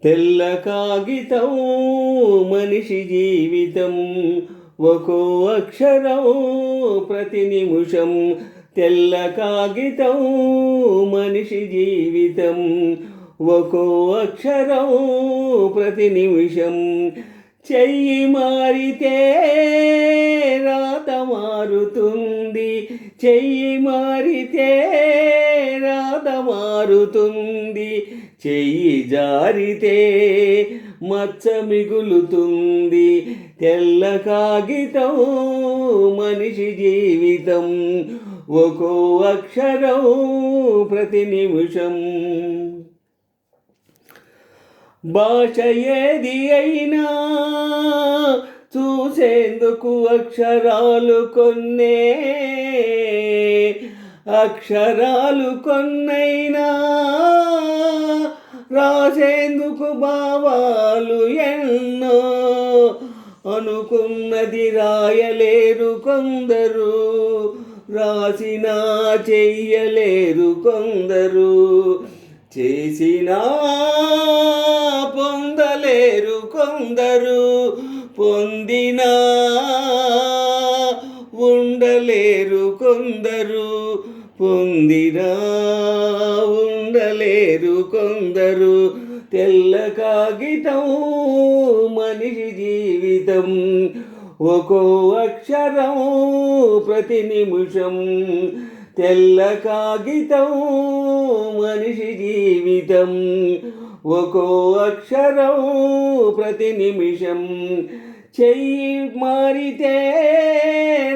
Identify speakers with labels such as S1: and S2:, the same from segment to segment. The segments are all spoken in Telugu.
S1: తెల్ల కాగితం మనిషి జీవితం, ఒక్కో అక్షరం ప్రతి నిమిషం. తెల్ల కాగితం మనిషి జీవితం, ఒక్కో అక్షరం ప్రతి నిమిషం. చెయ్యి మారితే రాత మారుతుంది, చెయ్యి మారితే రాత మారుతుంది. చెయ్యి జారితే మచ్చ మిగులుతుంది. తెల్ల కాగితం మనిషి జీవితం, ఒక్కో అక్షరం ప్రతి నిమిషం. భాష ఏది అయినా చూసేందుకు అక్షరాలు కొన్నే, అక్షరాలు కొన్నైనా రాసేందుకు భావాలు ఎన్నో. అనుకున్నది రాయలేరు కొందరు, రాసినా చెయ్యలేరు కొందరు. చేసినా పొందలేరు కొందరు, పొందినా ఉండలేరు కొందరు, పొందినా ఉండలేరు కొందరు. తెల్ల కాగితం మనిషి జీవితం, ఒక్కో అక్షరం ప్రతి నిమిషం. తెల్ల కాగితం మనిషి జీవితం, ఒక్కో అక్షరం ప్రతి నిమిషం. చెయ్యి మారితే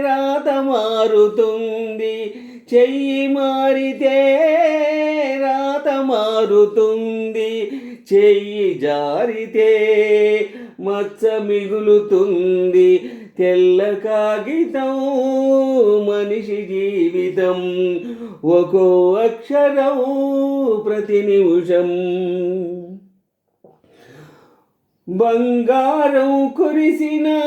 S1: రాత మారుతుంది, చెయ్యి మారితే రాత మారుతుంది. చెయ్యి జారితే మచ్చ మిగులుతుంది. తెల్ల కాగితం మనిషి జీవితం, ఒక్కో అక్షరం ప్రతి నిమిషం. బంగారం కురిసినా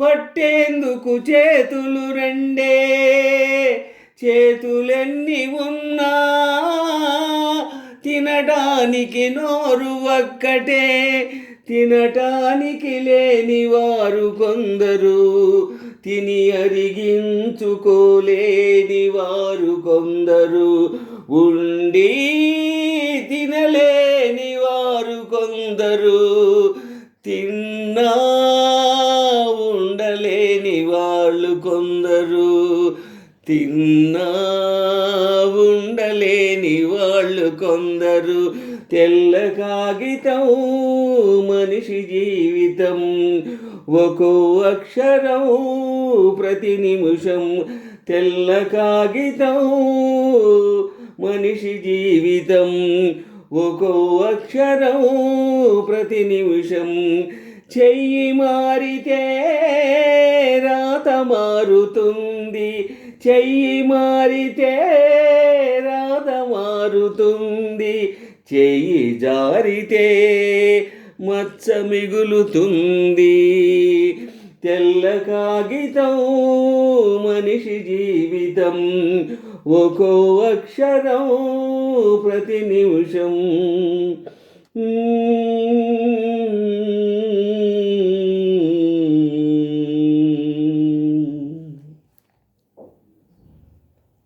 S1: పట్టేందుకు చేతులు రెండే, చేతులెన్ని ఉన్నా తినడానికి నోరు ఒక్కటే. తినటానికి లేని వారు కొందరు, తిని అరిగించుకోలేని వారు కొందరు. ఉండి తినలేని వారు కొందరు, తిన్నా ఉండలేని వాళ్ళు కొందరు. తిన్నా ఉండలేని వాళ్ళు కొందరు. తెల్ల కాగితం మనిషి జీవితం, ఒక్కో అక్షరం ప్రతి నిమిషం. తెల్ల కాగితం మనిషి జీవితం, ఒక్కో అక్షరం ప్రతి నిమిషం. చెయ్యి మారితే రాత మారుతుంది, చెయ్యి మారితే రాత మారుతుంది. చెయ్యి జారితే మచ్చ మిగులుతుంది. తెల్ల కాగితం మనిషి జీవితం, ఒక్కో అక్షరం ప్రతి నిమిషం.